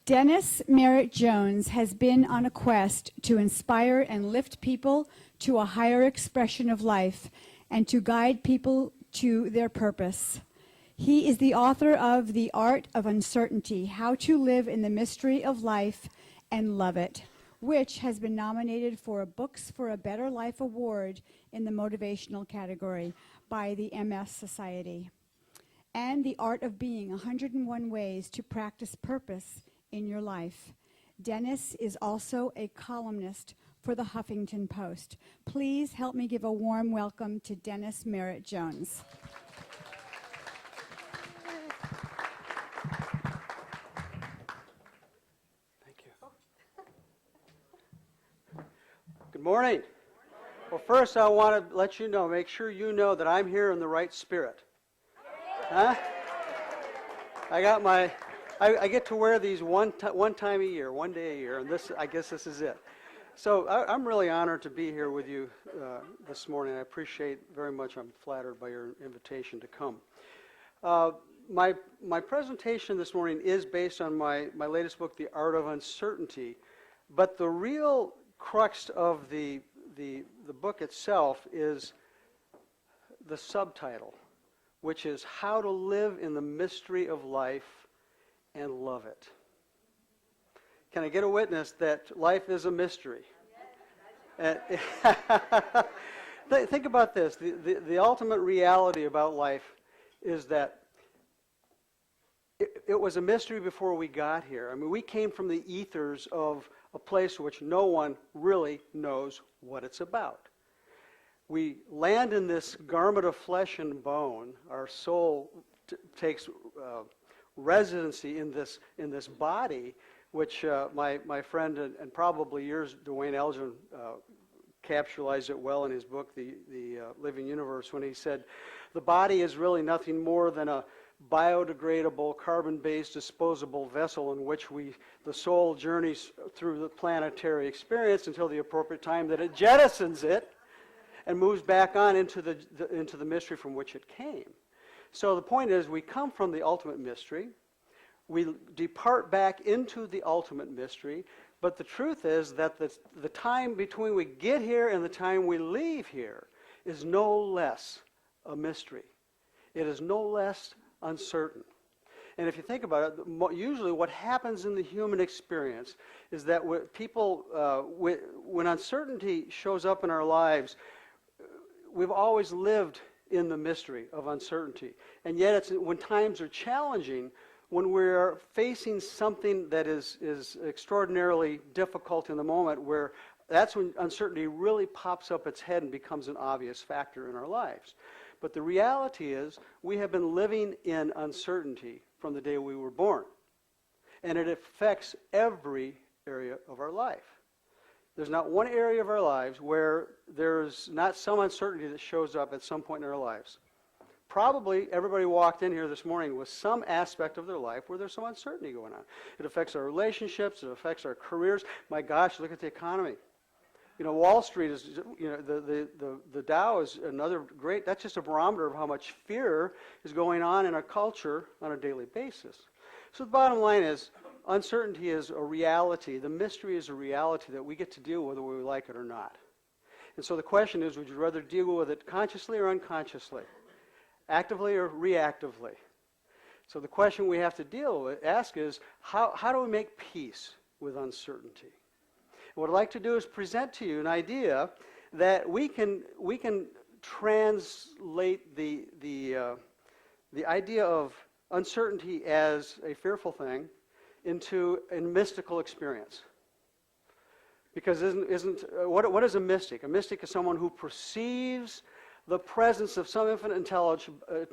Dennis Merritt Jones has been on a quest to inspire and lift people to a higher expression of life and to guide people to their purpose. He is the author of The Art of Uncertainty, How to Live in the Mystery of Life and Love It, which has been nominated for a Books for a Better Life Award in the motivational category by the MS Society. And The Art of Being, 101 Ways to Practice Purpose in Your Life. Dennis is also a columnist for the Huffington Post. Please help me give a warm welcome to Dennis Merritt Jones. Thank you. Good morning. Well, first I want to let you know, make sure you know that I'm here in the right spirit. Huh? I get to wear these one time a year, one day a year, and I guess this is it. So I'm really honored to be here with you this morning. I appreciate very much. I'm flattered by your invitation to come. My presentation this morning is based on my latest book, The Art of Uncertainty, but the real crux of the book itself is the subtitle, which is How to Live in the Mystery of Life and Love It. Can I get a witness that life is a mystery? Think about this. The ultimate reality about life is that it was a mystery before we got here. I mean, we came from the ethers of a place which no one really knows what it's about. We land in this garment of flesh and bone. Our soul takes residency in this body, which my friend and probably yours, Dwayne Elgin, capsulized it well in his book, The Living Universe, when he said, the body is really nothing more than a biodegradable, carbon-based, disposable vessel in which the soul journeys through the planetary experience until the appropriate time that it jettisons it and moves back on into the mystery from which it came. So the point is, we come from the ultimate mystery, we depart back into the ultimate mystery, but the truth is that the time between we get here and the time we leave here is no less a mystery. It is no less uncertain. And if you think about it, usually what happens in the human experience is that when uncertainty shows up in our lives, we've always lived in the mystery of uncertainty. And yet it's when times are challenging, when we're facing something that is extraordinarily difficult in the moment, where that's when uncertainty really pops up its head and becomes an obvious factor in our lives. But the reality is, we have been living in uncertainty from the day we were born. And it affects every area of our life. There's not one area of our lives where there's not some uncertainty that shows up at some point in our lives. Probably everybody walked in here this morning with some aspect of their life where there's some uncertainty going on. It affects our relationships, it affects our careers. My gosh, look at the economy. You know, Wall Street is, you know, the Dow is another great, that's just a barometer of how much fear is going on in our culture on a daily basis. So the bottom line is, uncertainty is a reality. The mystery is a reality that we get to deal with whether we like it or not. And so the question is, would you rather deal with it consciously or unconsciously? Actively or reactively? So the question we have to ask is, how do we make peace with uncertainty? What I'd like to do is present to you an idea that we can translate the idea of uncertainty as a fearful thing into a mystical experience. Because what is a mystic? A mystic is someone who perceives the presence of some infinite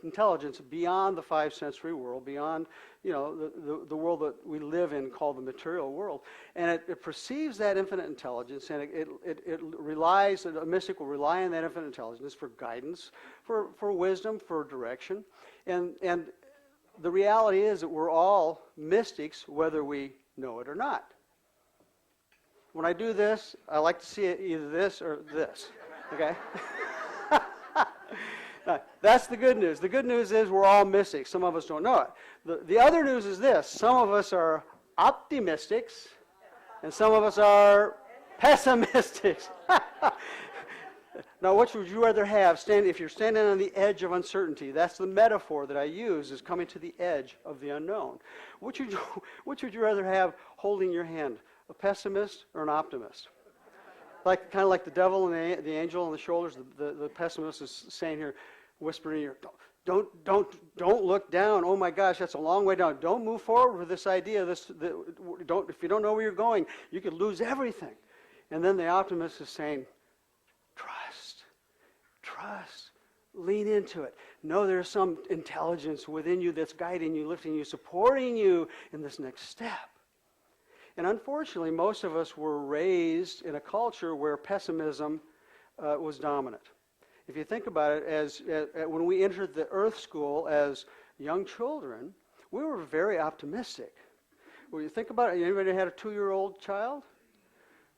intelligence beyond the five sensory world, beyond, you know, the world that we live in called the material world. And it perceives that infinite intelligence, and a mystic will rely on that infinite intelligence for guidance, for wisdom, for direction. And the reality is that we're all mystics, whether we know it or not. When I do this, I like to see it either this or this, okay? That's the good news. The good news is we're all mystics. Some of us don't know it. The other news is this. Some of us are optimistics, and some of us are pessimistics. Now, which would you rather have? If you're standing on the edge of uncertainty, that's the metaphor that I use, is coming to the edge of the unknown. Which would you rather have holding your hand, a pessimist or an optimist? Kind of like the devil and the angel on the shoulders. The pessimist is saying here, whispering in your ear, don't look down. Oh my gosh, that's a long way down. Don't move forward with this idea. If you don't know where you're going, you could lose everything. And then the optimist is saying, trust, lean into it. Know there's some intelligence within you that's guiding you, lifting you, supporting you in this next step. And unfortunately, most of us were raised in a culture where pessimism was dominant. If you think about it, when we entered the Earth School as young children, we were very optimistic. When you think about it, anybody had a 2-year-old child?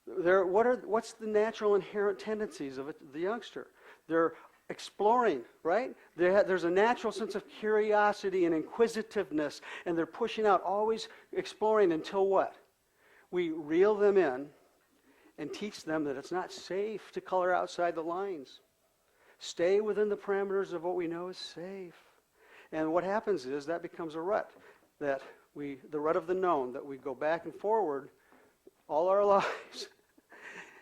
What's the natural inherent tendencies of the youngster? They're exploring, right? There's a natural sense of curiosity and inquisitiveness, and they're pushing out, always exploring until what? We reel them in and teach them that it's not safe to color outside the lines. Stay within the parameters of what we know is safe. And what happens is that becomes a rut, the rut of the known, that we go back and forward all our lives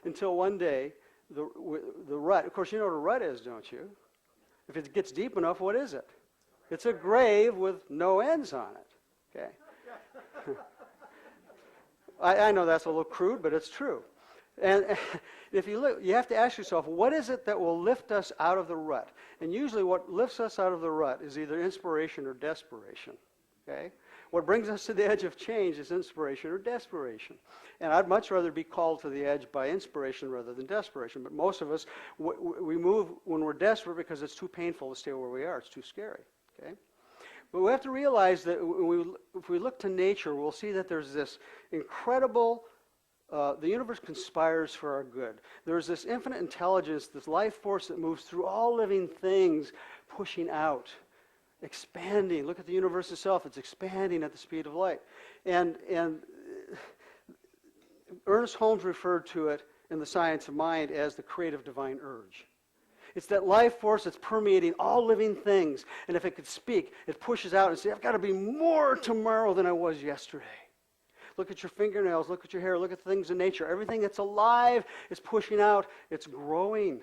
until one day the rut, of course you know what a rut is, don't you? If it gets deep enough, what is it? It's a grave with no ends on it. Okay. I know that's a little crude, but it's true. And if you look, you have to ask yourself, what is it that will lift us out of the rut? And usually what lifts us out of the rut is either inspiration or desperation. Okay? What brings us to the edge of change is inspiration or desperation. And I'd much rather be called to the edge by inspiration rather than desperation. But most of us, we move when we're desperate because it's too painful to stay where we are. It's too scary. Okay? But we have to realize that if we look to nature, we'll see that there's this incredible, the universe conspires for our good. There's this infinite intelligence, this life force that moves through all living things, pushing out, expanding. Look at the universe itself. It's expanding at the speed of light. And Ernest Holmes referred to it in The Science of Mind as the creative divine urge. It's that life force that's permeating all living things. And if it could speak, it pushes out and says, I've got to be more tomorrow than I was yesterday. Look at your fingernails, look at your hair, look at the things in nature. Everything that's alive is pushing out. It's growing.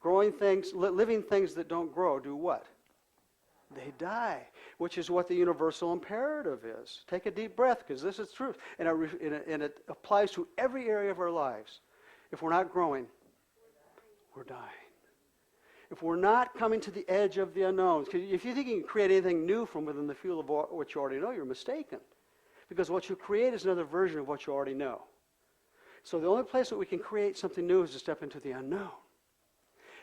Growing things, living things that don't grow do what? They die, which is what the universal imperative is. Take a deep breath, because this is truth. And it applies to every area of our lives. If we're not growing, we're dying. If we're not coming to the edge of the unknowns, because if you think you can create anything new from within the field of what you already know, you're mistaken. Because what you create is another version of what you already know. So the only place that we can create something new is to step into the unknown.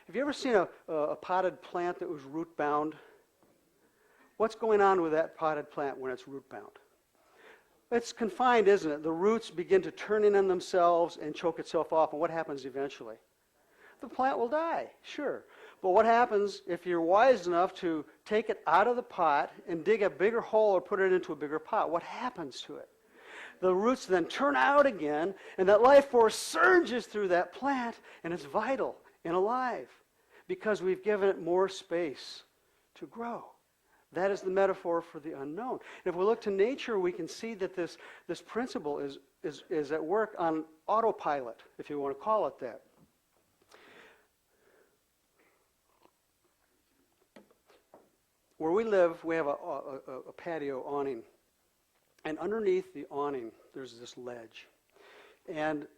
Have you ever seen a potted plant that was root bound? What's going on with that potted plant when it's root bound? It's confined, isn't it? The roots begin to turn in on themselves and choke itself off. And what happens eventually? The plant will die, sure. But what happens if you're wise enough to take it out of the pot and dig a bigger hole or put it into a bigger pot? What happens to it? The roots then turn out again, and that life force surges through that plant, and it's vital and alive because we've given it more space to grow. That is the metaphor for the unknown. And if we look to nature, we can see that this principle is at work on autopilot, if you want to call it that. Where we live, we have a patio awning. And underneath the awning, there's this ledge. And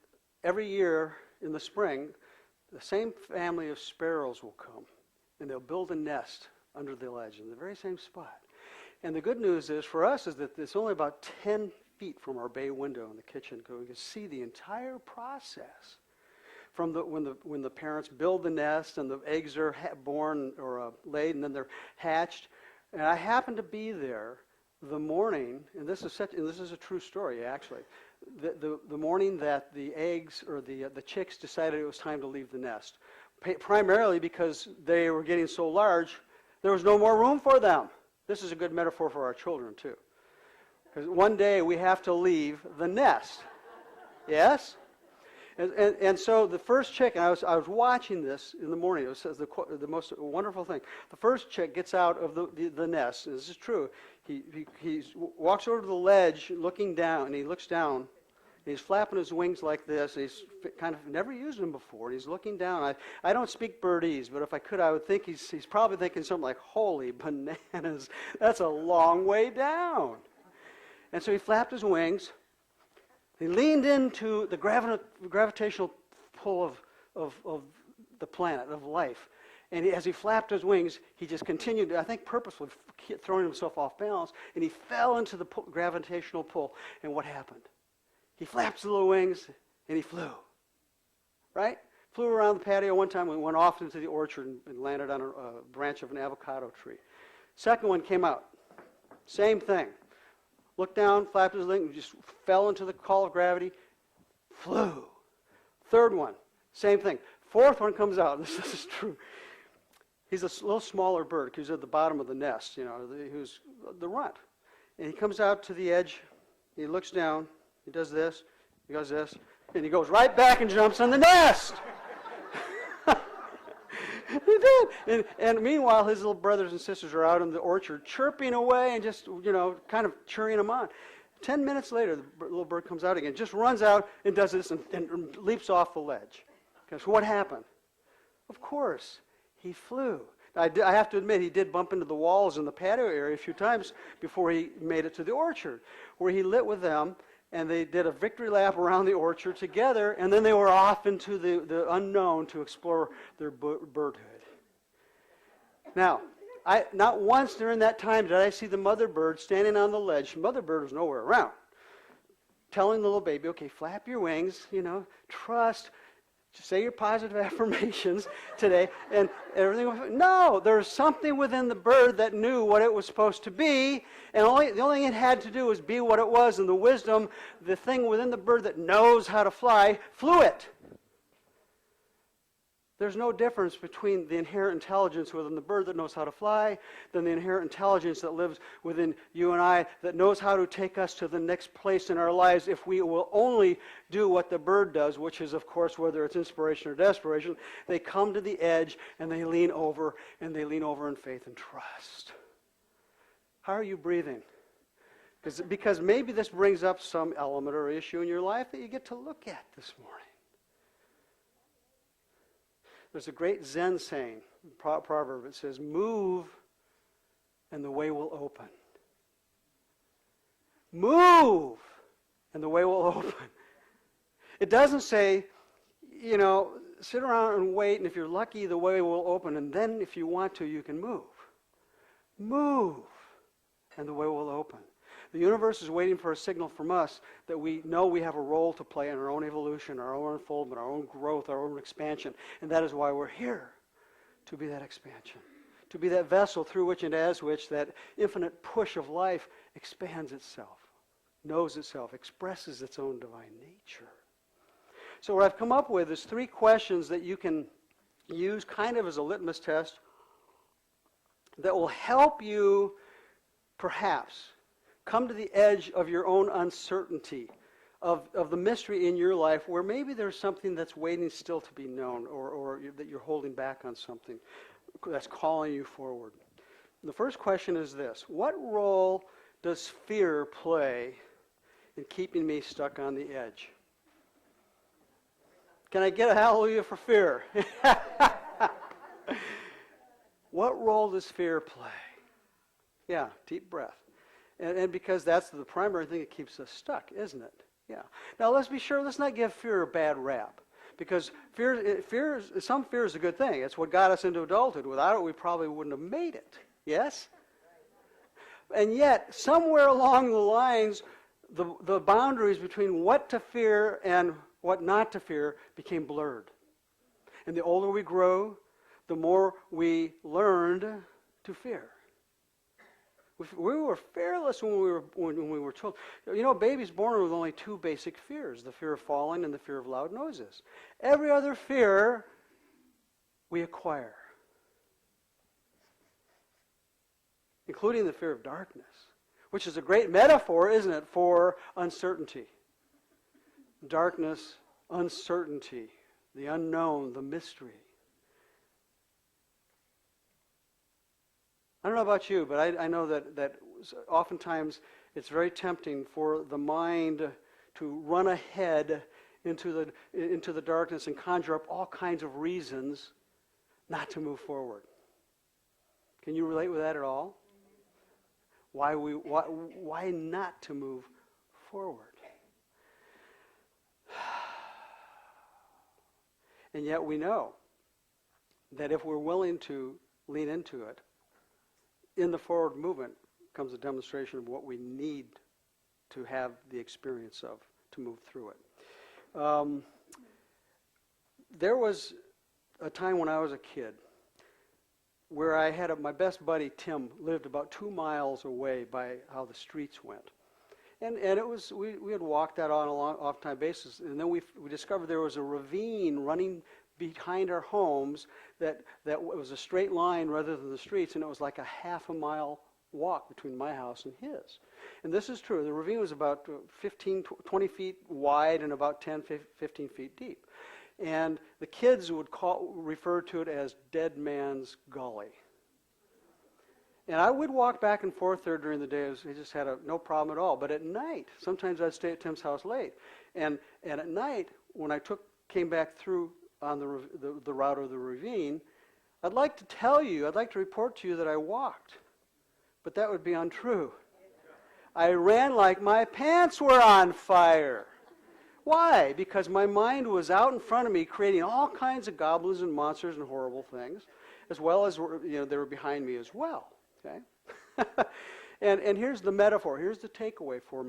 every year in the spring, the same family of sparrows will come. And they'll build a nest under the ledge in the very same spot. And the good news is for us is that it's only about 10 feet from our bay window in the kitchen. We can see the entire process. From when the parents build the nest and the eggs are born or laid and then they're hatched. And I happened to be there the morning, and this is a true story actually, the morning that the eggs or the chicks decided it was time to leave the nest. Primarily because they were getting so large, There was no more room for them. This is a good metaphor for our children, too. Because one day we have to leave the nest. Yes? And so the first chick, and I was watching this in the morning. It was the most wonderful thing. The first chick gets out of the nest. And this is true. He walks over to the ledge, looking down, and he looks down. And he's flapping his wings like this. And he's kind of never used them before. And he's looking down. I don't speak birdese, but if I could, I would think he's probably thinking something like, "Holy bananas! That's a long way down." And so he flapped his wings. He leaned into the gravitational pull of the planet, of life. And as he flapped his wings, he just continued, I think purposefully, throwing himself off balance, and he fell into the gravitational pull. And what happened? He flapped his little wings, and he flew. Right? Flew around the patio one time and went off into the orchard and landed on a branch of an avocado tree. Second one came out. Same thing. Looked down, flapped his wings, just fell into the call of gravity, flew. Third one, same thing. Fourth one comes out. This is true. He's a little smaller bird because he's at the bottom of the nest, who's the runt. And he comes out to the edge, he looks down, he does this, and he goes right back and jumps on the nest. He did. And meanwhile, his little brothers and sisters are out in the orchard chirping away and just, kind of cheering him on. 10 minutes later, the little bird comes out again, just runs out and does this and leaps off the ledge. Because what happened? Of course, he flew. I have to admit, he did bump into the walls in the patio area a few times before he made it to the orchard, where he lit with them, and they did a victory lap around the orchard together, and then they were off into the unknown to explore their birdhood. Now, not once during that time did I see the mother bird standing on the ledge. The mother bird was nowhere around, telling the little baby, okay, flap your wings, trust, just say your positive affirmations today, and everything was, no, there's something within the bird that knew what it was supposed to be, and the only thing it had to do was be what it was, and the wisdom, the thing within the bird that knows how to fly, flew it. There's no difference between the inherent intelligence within the bird that knows how to fly than the inherent intelligence that lives within you and I that knows how to take us to the next place in our lives if we will only do what the bird does, which is, of course, whether it's inspiration or desperation, they come to the edge and they lean over in faith and trust. How are you breathing? Because maybe this brings up some element or issue in your life that you get to look at this morning. There's a great Zen saying, proverb. It says, move and the way will open. Move and the way will open. It doesn't say, sit around and wait, and if you're lucky, the way will open, and then if you want to, you can move. Move and the way will open. The universe is waiting for a signal from us that we know we have a role to play in our own evolution, our own unfoldment, our own growth, our own expansion. And that is why we're here, to be that expansion, to be that vessel through which and as which that infinite push of life expands itself, knows itself, expresses its own divine nature. So what I've come up with is 3 questions that you can use kind of as a litmus test that will help you perhaps come to the edge of your own uncertainty, of the mystery in your life where maybe there's something that's waiting still to be known or that you're holding back on something that's calling you forward. The first question is this: what role does fear play in keeping me stuck on the edge? Can I get a hallelujah for fear? What role does fear play? Yeah, deep breath. And because that's the primary thing that keeps us stuck, isn't it? Yeah. Now let's be sure, let's not give fear a bad rap. Because some fear is a good thing. It's what got us into adulthood. Without it, we probably wouldn't have made it. Yes? And yet, somewhere along the lines, the boundaries between what to fear and what not to fear became blurred. And the older we grow, the more we learned to fear. We were fearless when we were children. A baby's born with only 2 basic fears: the fear of falling and the fear of loud noises. Every other fear we acquire. including the fear of darkness, which is a great metaphor, isn't it, for uncertainty. Darkness, uncertainty, the unknown, the mystery. I don't know about you, but I know that oftentimes it's very tempting for the mind to run ahead into the darkness and conjure up all kinds of reasons not to move forward. Can you relate with that at all? Why not to move forward? And yet we know that if we're willing to lean into it, in the forward movement comes a demonstration of what we need to have the experience of, to move through it. There was a time when I was a kid where I had my best buddy, Tim, lived about 2 miles away by how the streets went. And it was, we had walked that on a long, off-time basis, and then we discovered there was a ravine running behind our homes that was a straight line rather than the streets, and it was like a half a mile walk between my house and his. And this is true. The ravine was about 20 feet wide and about 10, 15 feet deep. And the kids would refer to it as Dead Man's Gully. And I would walk back and forth there during the day. I just had no problem at all. But at night, sometimes I'd stay at Tim's house late. And at night, when I came back through on the route of the ravine, I'd like to report to you that I walked. But that would be untrue. I ran like my pants were on fire. Why? Because my mind was out in front of me creating all kinds of goblins and monsters and horrible things, as well as they were behind me as well. Okay? and here's the metaphor. Here's the takeaway for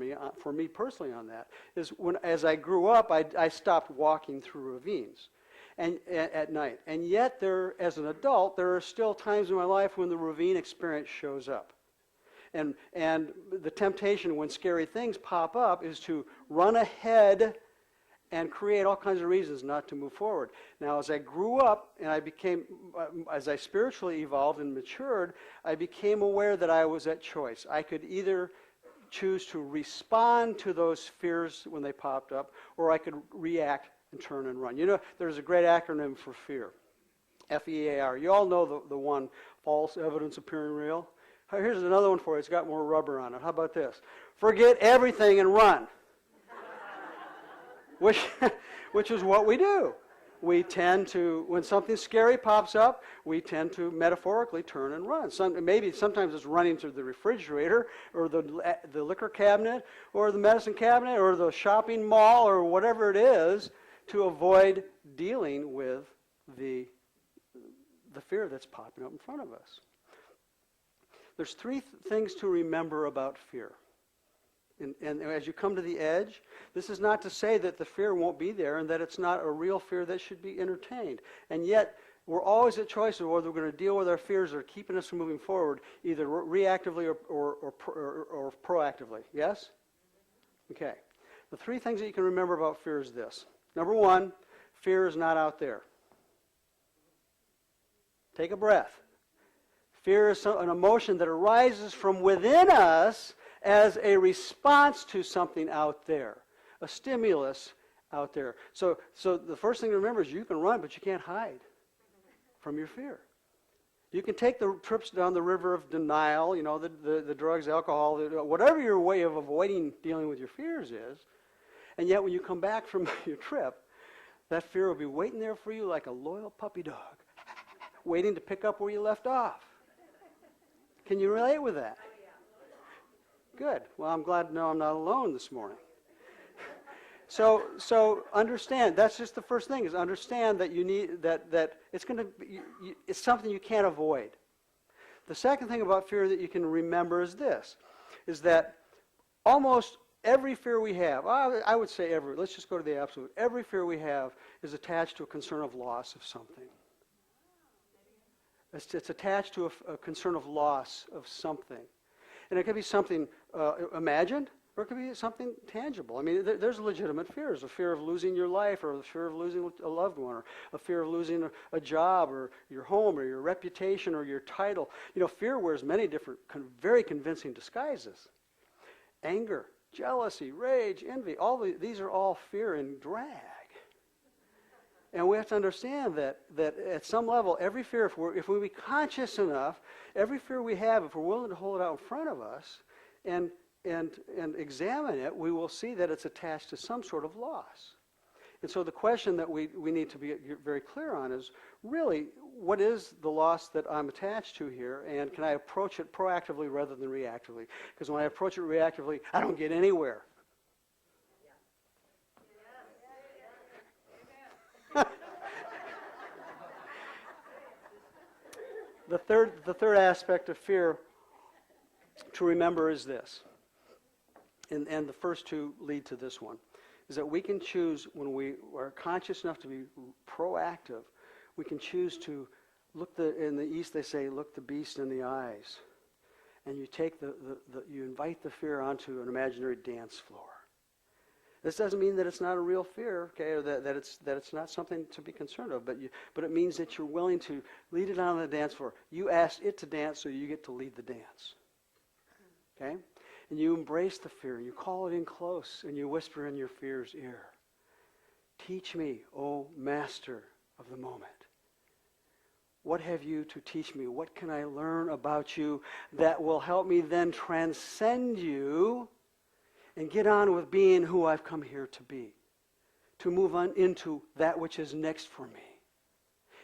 me personally on that, is as I grew up, I stopped walking through ravines and at night. And yet, as an adult, there are still times in my life when the ravine experience shows up. And the temptation when scary things pop up is to run ahead and create all kinds of reasons not to move forward. Now, as I grew up and as I spiritually evolved and matured, I became aware that I was at choice. I could either choose to respond to those fears when they popped up, or I could react and turn and run. You know, there's a great acronym for fear, FEAR. You all know the one, false evidence appearing real. Here's another one for you. It's got more rubber on it. How about this? Forget everything and run. Which is what we do. We tend to, when something scary pops up, we tend to metaphorically turn and run. Sometimes it's running to the refrigerator or the liquor cabinet or the medicine cabinet or the shopping mall or whatever it is to avoid dealing with the fear that's popping up in front of us. There's 3 things to remember about fear. And as you come to the edge, this is not to say that the fear won't be there and that it's not a real fear that should be entertained. And yet, we're always at choice of whether we're going to deal with our fears that are keeping us from moving forward, either reactively or proactively. Yes? Okay. The 3 things that you can remember about fear is this. Number 1, fear is not out there. Take a breath. Fear is an emotion that arises from within us as a response to something out there, a stimulus out there. So the first thing to remember is you can run, but you can't hide from your fear. You can take the trips down the river of denial, the drugs, alcohol, whatever your way of avoiding dealing with your fears is, and yet when you come back from your trip, that fear will be waiting there for you like a loyal puppy dog, waiting to pick up where you left off. Can you relate with that? Good. Well, I'm glad to know I'm not alone this morning. So understand. That's just the first thing. Is understand that you need that it's going to it's something you can't avoid. The second thing about fear that you can remember is this: is that almost every fear we have, I would say every. Let's just go to the absolute. Every fear we have is attached to a concern of loss of something. It's attached to a concern of loss of something. And it could be something imagined, or it could be something tangible. I mean, there's legitimate fears, a fear of losing your life, or a fear of losing a loved one, or a fear of losing a job, or your home, or your reputation, or your title. You know, fear wears many different, very convincing disguises. Anger, jealousy, rage, envy, these are all fear in drag. And we have to understand that at some level, every fear, if we be conscious enough, every fear we have, if we're willing to hold it out in front of us and examine it, we will see that it's attached to some sort of loss. And so the question that we need to be very clear on is, really, what is the loss that I'm attached to here, and can I approach it proactively rather than reactively? Because when I approach it reactively, I don't get anywhere. The third aspect of fear to remember is this, and the first two lead to this one, is that we can choose, when we are conscious enough to be proactive, we can choose to look in the East they say, look the beast in the eyes, and you take you invite the fear onto an imaginary dance floor. This doesn't mean that it's not a real fear, okay, or that it's not something to be concerned of, but it means that you're willing to lead it on the dance floor. You asked it to dance, so you get to lead the dance. Okay? And you embrace the fear, and you call it in close, and you whisper in your fear's ear, "Teach me, O Master of the moment. What have you to teach me? What can I learn about you that will help me then transcend you and get on with being who I've come here to be, to move on into that which is next for me?"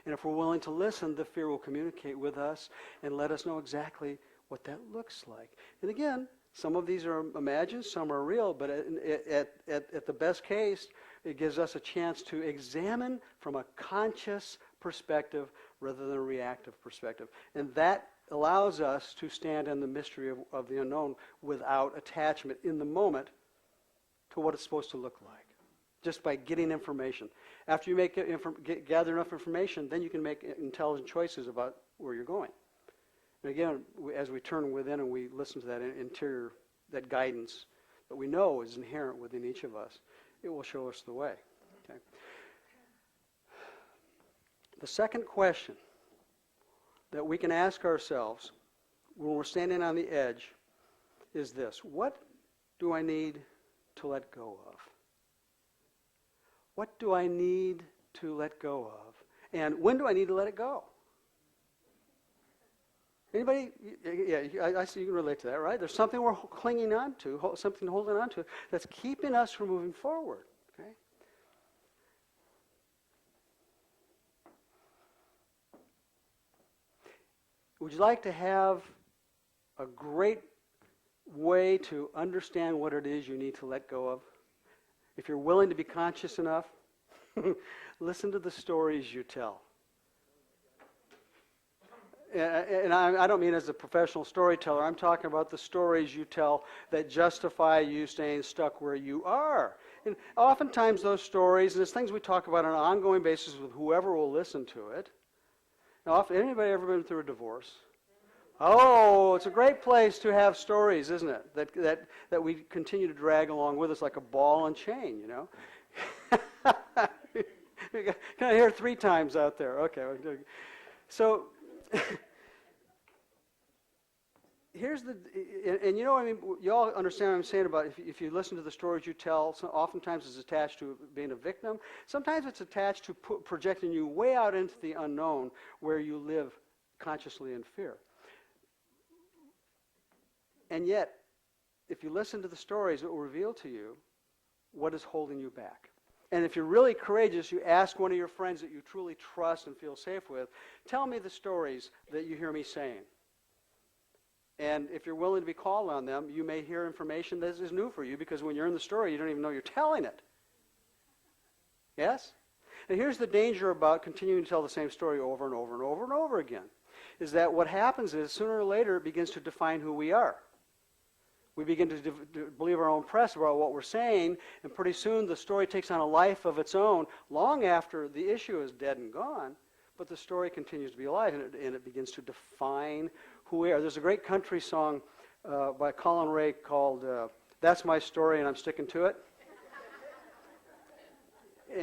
And if we're willing to listen, the fear will communicate with us and let us know exactly what that looks like. And again, some of these are imagined, some are real, but at the best case, it gives us a chance to examine from a conscious perspective rather than a reactive perspective. And that allows us to stand in the mystery of the unknown without attachment in the moment to what it's supposed to look like, just by getting information. After you gather enough information, then you can make intelligent choices about where you're going. And again, as we turn within and we listen to that interior, that guidance that we know is inherent within each of us, it will show us the way. Okay. The second question that we can ask ourselves when we're standing on the edge is this: what do I need to let go of? What do I need to let go of? And when do I need to let it go? Anybody? Yeah, I see you can relate to that, right? There's something we're clinging on to, something holding on to, that's keeping us from moving forward. Okay? Would you like to have a great way to understand what it is you need to let go of? If you're willing to be conscious enough, listen to the stories you tell. And I don't mean as a professional storyteller. I'm talking about the stories you tell that justify you staying stuck where you are. And oftentimes those stories, and there's things we talk about on an ongoing basis with whoever will listen to it. Now, anybody ever been through a divorce? Oh, it's a great place to have stories, isn't it? That we continue to drag along with us like a ball and chain, you know? Can I hear 3 times out there? Okay. So, here's and you know what I mean, you all understand what I'm saying about if you listen to the stories you tell, so oftentimes it's attached to being a victim. Sometimes it's attached to projecting you way out into the unknown where you live consciously in fear. And yet, if you listen to the stories, it will reveal to you what is holding you back. And if you're really courageous, you ask one of your friends that you truly trust and feel safe with, tell me the stories that you hear me saying. And if you're willing to be called on them, you may hear information that is new for you, because when you're in the story, you don't even know you're telling it. Yes? And here's the danger about continuing to tell the same story over and over and over and over again, is that what happens is sooner or later it begins to define who we are. We begin to believe our own press about what we're saying, and pretty soon the story takes on a life of its own, long after the issue is dead and gone, but the story continues to be alive, and it begins to define who we are. There's a great country song by Colin Ray called that's my story and I'm sticking to it.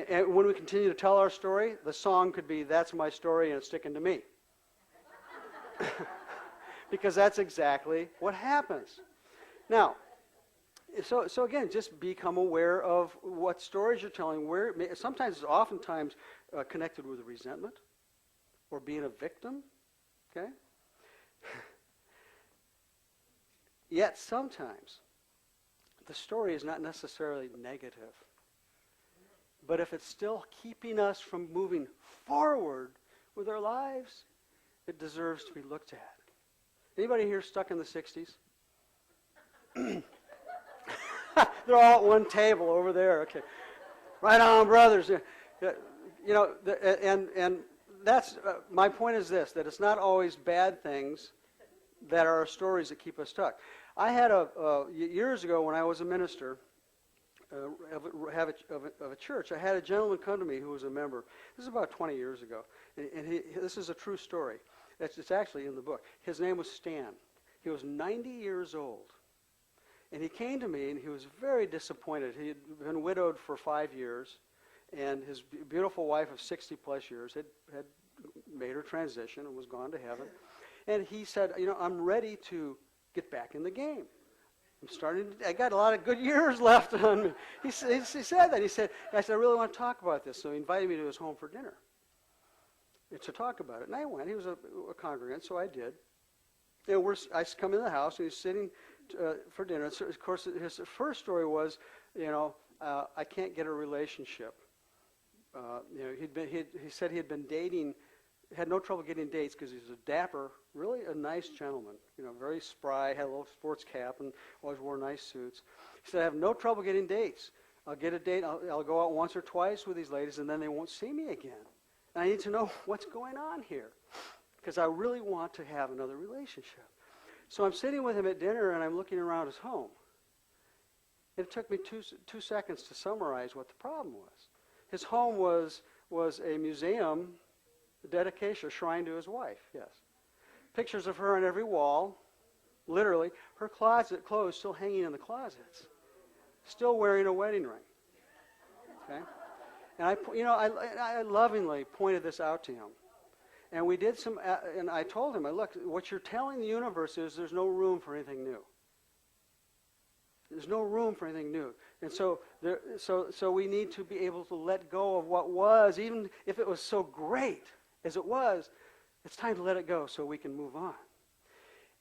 And when we continue to tell our story, the song could be, that's my story and it's sticking to me. Because that's exactly what happens. Now, so again, just become aware of what stories you're telling. Sometimes it's oftentimes connected with resentment or being a victim. Okay? Yet sometimes the story is not necessarily negative. But if it's still keeping us from moving forward with our lives, it deserves to be looked at. Anybody here stuck in the 60s? They're all at one table over there. Okay, right on, brothers. You know, and that's my point is this: that it's not always bad things that are stories that keep us stuck. I had years ago when I was a minister of a church, I had a gentleman come to me who was a member. This is about 20 years ago, and this is a true story. It's actually in the book. His name was Stan. He was 90 years old. And he came to me, and he was very disappointed. He had been widowed for 5 years, and his beautiful wife of 60-plus years had made her transition and was gone to heaven. And he said, you know, I'm ready to get back in the game. I got a lot of good years left on me. He said that. I said, I really want to talk about this. So he invited me to his home for dinner to talk about it. And I went. He was a congregant, so I did. And I come in the house, and he's sitting for dinner. So, of course, his first story was, you know, I can't get a relationship. You know, he said he had been dating, had no trouble getting dates because he was a dapper, really a nice gentleman. You know, very spry, had a little sports cap, and always wore nice suits. He said, I have no trouble getting dates. I'll get a date. I'll go out once or twice with these ladies, and then they won't see me again. And I need to know what's going on here, because I really want to have another relationship. So I'm sitting with him at dinner, and I'm looking around his home. It took me two seconds to summarize what the problem was. His home was a museum, a dedication, a shrine to his wife, yes. Pictures of her on every wall, literally. Her clothes still hanging in the closets. Still wearing a wedding ring. Okay? And I lovingly pointed this out to him. And we did and I told him, look, what you're telling the universe is there's no room for anything new. There's no room for anything new. And so we need to be able to let go of what was, even if it was so great as it was, it's time to let it go so we can move on.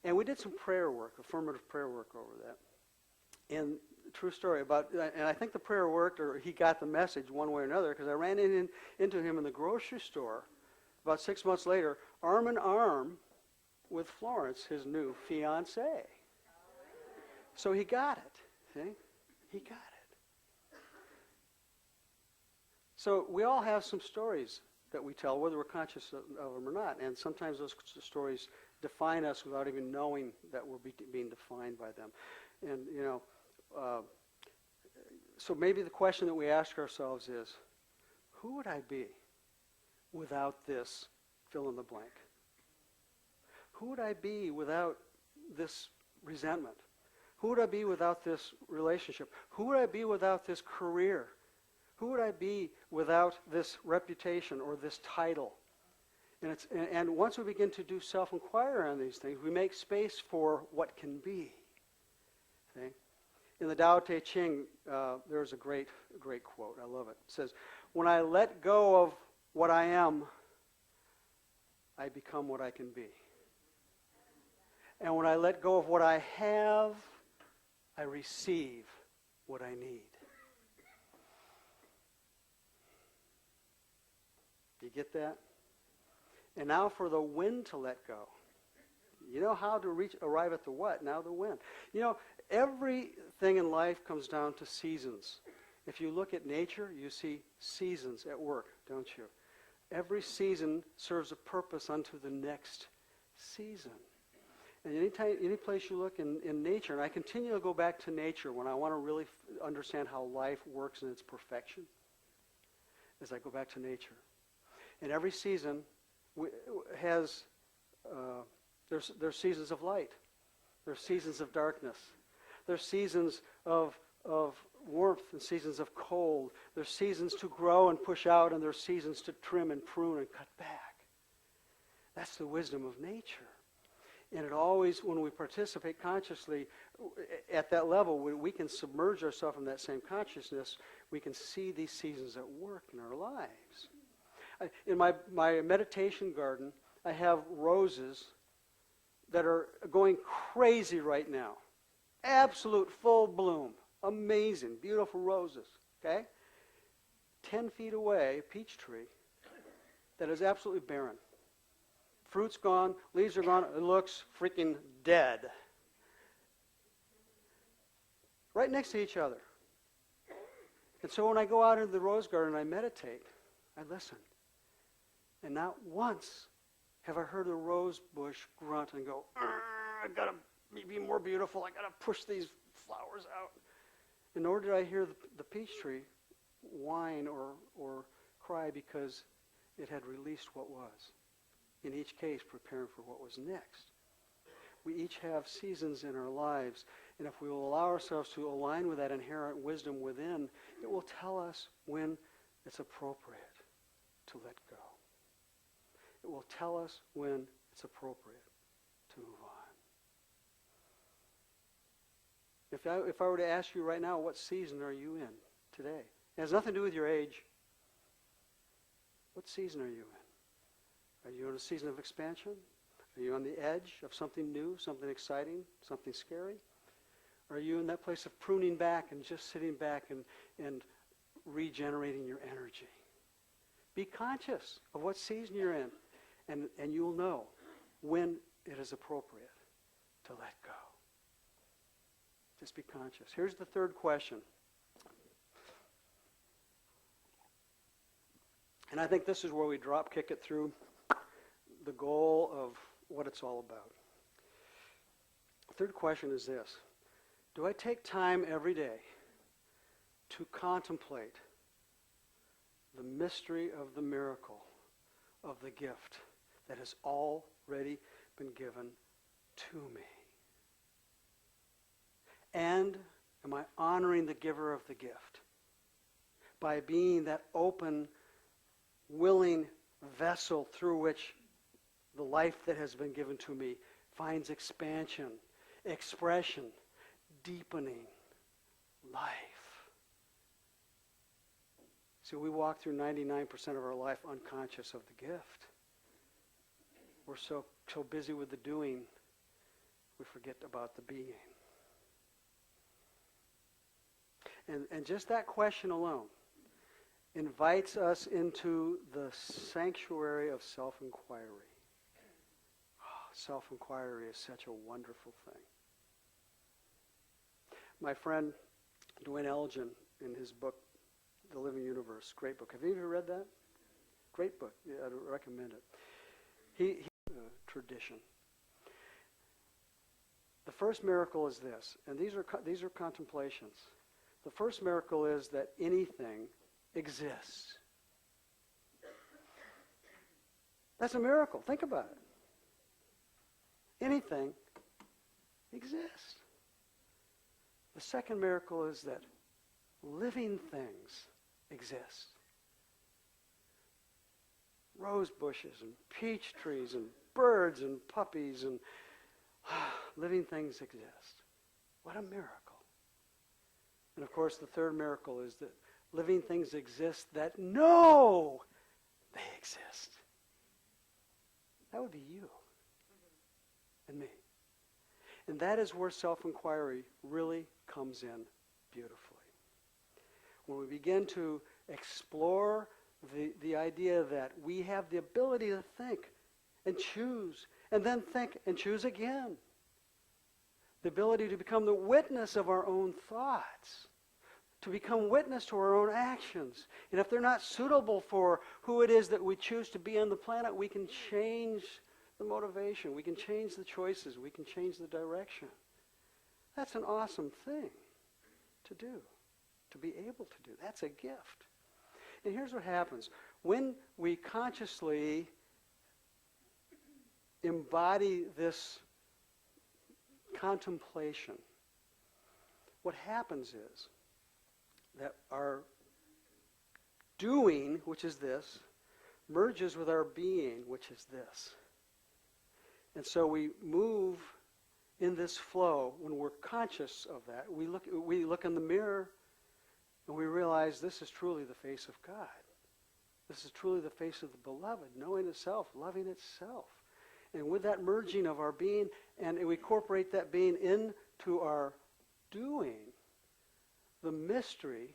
And we did some prayer work, affirmative prayer work over that. And true story and I think the prayer worked, or he got the message one way or another, because I ran into him in the grocery store about 6 months later, arm in arm with Florence, his new fiancée. So he got it. See? He got it. So we all have some stories that we tell, whether we're conscious of them or not. And sometimes those stories define us without even knowing that we're being defined by them. And, you know, so maybe the question that we ask ourselves is, who would I be without this fill in the blank? Who would I be without this resentment? Who would I be without this relationship? Who would I be without this career? Who would I be without this reputation or this title? And once we begin to do self-inquiry on these things, we make space for what can be. Okay? In the Tao Te Ching, there's a great quote. I love it. It says, when I let go of what I am, I become what I can be. And when I let go of what I have, I receive what I need. You get that? And now for the when to let go. You know how to arrive at the what, now the when. You know, everything in life comes down to seasons. If you look at nature, you see seasons at work, don't you? Every season serves a purpose unto the next season. And any place you look in nature, and I continue to go back to nature when I want to really understand how life works in its perfection, as I go back to nature. And every season has, there's seasons of light. There's seasons of darkness. There's seasons of warmth and seasons of cold. There's seasons to grow and push out, and there's seasons to trim and prune and cut back. That's the wisdom of nature. And it always, when we participate consciously at that level, we can submerge ourselves in that same consciousness. We can see these seasons at work in our lives. In my meditation garden, I have roses that are going crazy right now. Absolute full bloom. Amazing, beautiful roses. Okay? 10 feet away, a peach tree that is absolutely barren. Fruit's gone, leaves are gone, it looks freaking dead. Right next to each other. And so when I go out into the rose garden and I meditate, I listen. And not once have I heard a rose bush grunt and go, I gotta be more beautiful, I gotta push these flowers out. And nor did I hear the peach tree whine or cry because it had released what was. In each case, preparing for what was next. We each have seasons in our lives, and if we will allow ourselves to align with that inherent wisdom within, it will tell us when it's appropriate to let go. It will tell us when it's appropriate to move on. If I were to ask you right now, what season are you in today? It has nothing to do with your age. What season are you in? Are you in a season of expansion? Are you on the edge of something new, something exciting, something scary? Or are you in that place of pruning back and just sitting back and regenerating your energy? Be conscious of what season you're in, and you'll know when it is appropriate to let go. Just be conscious. Here's the third question. And I think this is where we drop kick it through the goal of what it's all about. The third question is this. Do I take time every day to contemplate the mystery of the miracle of the gift that has already been given to me? And am I honoring the giver of the gift by being that open, willing vessel through which the life that has been given to me finds expansion, expression, deepening life? See, we walk through 99% of our life unconscious of the gift. We're so busy with the doing, we forget about the being. And just that question alone invites us into the sanctuary of self-inquiry. Oh, self-inquiry is such a wonderful thing. My friend Dwayne Elgin, in his book, The Living Universe, great book. Have you ever read that? Great book. Yeah, I'd recommend it. He tradition. The first miracle is this, and these are contemplations. The first miracle is that anything exists. That's a miracle. Think about it. Anything exists. The second miracle is that living things exist. Rose bushes and peach trees and birds and puppies and living things exist. What a miracle. And of course, the third miracle is that living things exist that know they exist. That would be you and me. And that is where self-inquiry really comes in beautifully. When we begin to explore the idea that we have the ability to think and choose, and then think and choose again. The ability to become the witness of our own thoughts, to become witness to our own actions. And if they're not suitable for who it is that we choose to be on the planet, we can change the motivation, we can change the choices, we can change the direction. That's an awesome thing to do, to be able to do. That's a gift. And here's what happens. When we consciously embody this contemplation, what happens is that our doing, which is this, merges with our being, which is this. And so we move in this flow when we're conscious of that. We look in the mirror and we realize this is truly the face of God. This is truly the face of the beloved, knowing itself, loving itself. And with that merging of our being, and we incorporate that being into our doing, the mystery,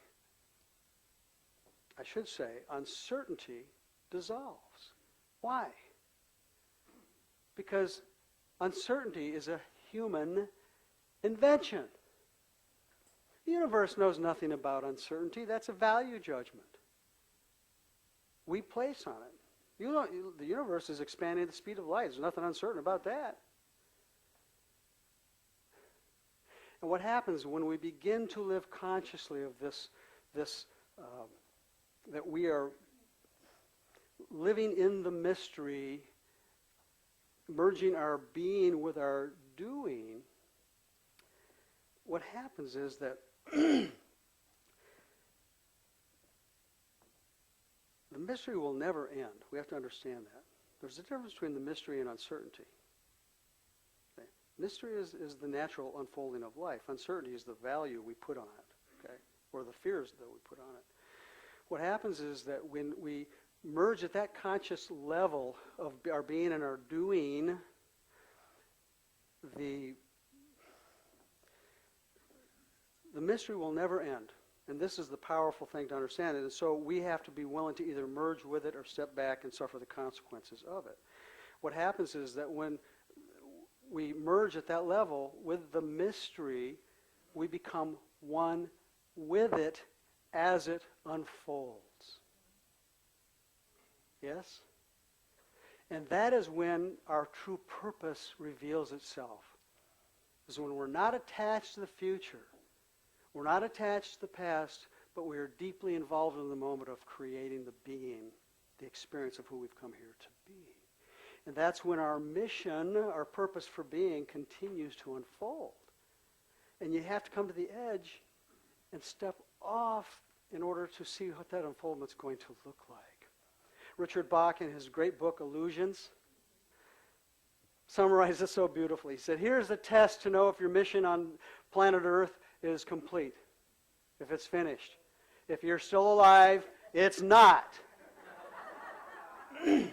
I should say, uncertainty dissolves. Why? Because uncertainty is a human invention. The universe knows nothing about uncertainty. That's a value judgment we place on it. The universe is expanding at the speed of light. There's nothing uncertain about that. And what happens when we begin to live consciously of this that we are living in the mystery, merging our being with our doing, what happens is that the mystery will never end. We have to understand that. There's a difference between the mystery and uncertainty. Okay? Mystery is the natural unfolding of life. Uncertainty is the value we put on it, okay? Or the fears that we put on it. What happens is that when we merge at that conscious level of our being and our doing, the mystery will never end. And this is the powerful thing to understand. And so we have to be willing to either merge with it or step back and suffer the consequences of it. What happens is that when we merge at that level with the mystery, we become one with it as it unfolds. Yes? And that is when our true purpose reveals itself. Is when we're not attached to the future. We're not attached to the past, but we are deeply involved in the moment of creating the being, the experience of who we've come here to be. And that's when our mission, our purpose for being, continues to unfold. And you have to come to the edge and step off in order to see what that unfoldment's going to look like. Richard Bach, in his great book, Illusions, summarized it so beautifully. He said, here's a test to know if your mission on planet Earth is complete, if it's finished. If you're still alive, it's not. So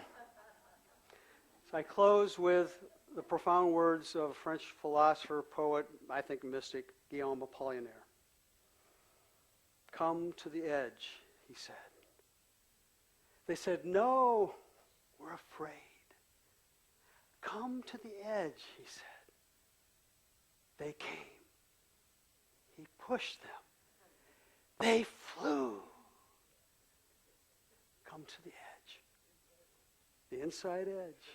I close with the profound words of French philosopher, poet, I think mystic, Guillaume Apollinaire. Come to the edge, he said. They said, no, we're afraid. Come to the edge, he said. They came. He pushed them. They flew. Come to the edge. The inside edge.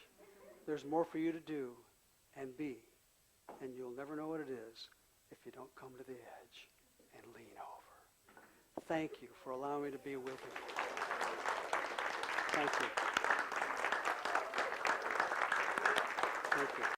There's more for you to do and be. And you'll never know what it is if you don't come to the edge and lean over. Thank you for allowing me to be with you. Thank you. Thank you.